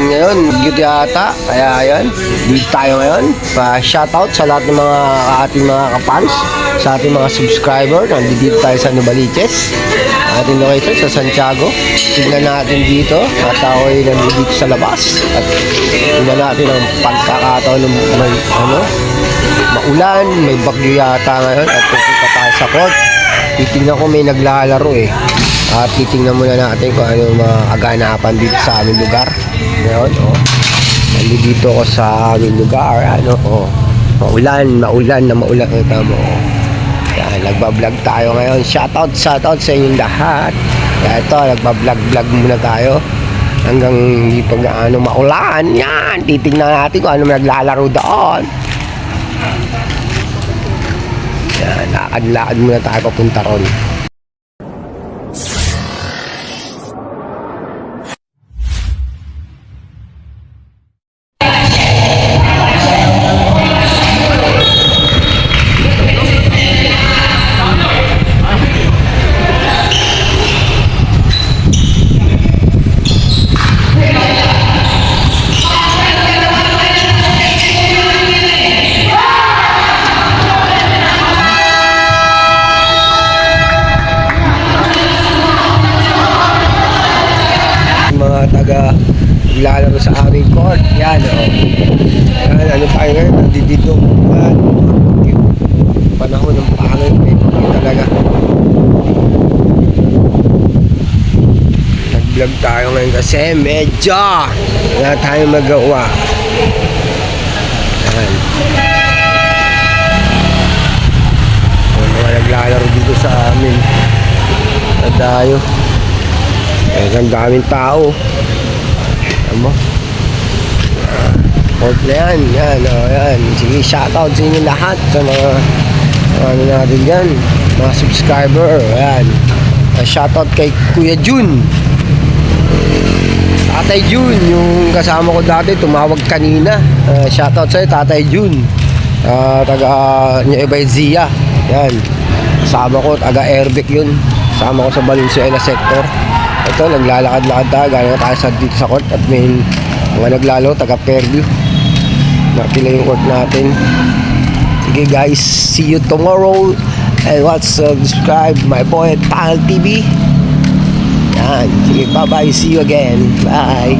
panahon ngayon, good yata. Kaya ayan, dito tayo ngayon. Pa-shoutout sa lahat ng mga ating mga kapans, sa ating mga subscriber. Nandito tayo sa Novaliches, ating location sa Santiago. Tignan natin dito at ako'y nandito sa labas. At tignan natin ang pagkakataon ng maulan, may bagyo yata ngayon. At pupunta tayo sa court. Titignan ko may naglalaro eh. At titingnan muna natin kung ano mga kaganapan dito sa aming lugar. Ngayon, nandito ako sa aming lugar. Maulan ito mo. Yan, nagbablog tayo ngayon. Shoutout sa inyong lahat. Kaya ito, nagbablog muna tayo. Hanggang hindi pa gaano maulan. Yan, titingnan natin kung ano naglalaro doon. Yan, lakad muna tayo papunta ron. Lalaro sa aming court. Yan, Yan, ano tayo ngayon? Nandito. Yan, panahon ng pangit. May talaga. Nag-vlog tayo ngayon kasi medyo wala tayong magawa. Yan. Mga naglalaro dito sa amin. At tayo. Ang daming tao. Mo yan, yan. Sige, shoutout sa inyo lahat sa mga ano natin dyan, mga subscriber. Yan, shoutout kay Kuya Jun, Tatay Jun, yung kasama ko dati, tumawag kanina. Shoutout sa'yo, Tatay Jun, taga Nueva Ecija. Yan, kasama ko, taga Airbec yun, kasama ko sa Valenzuela sector. Ito, naglalakad-lakad tayo. Galing tayo dito sa court. At may mga naglalo, taga-Fairview. Nakila yung court natin. Sige guys, see you tomorrow. And subscribe my boy Tal TV. Yan. Sige, bye-bye. See you again. Bye.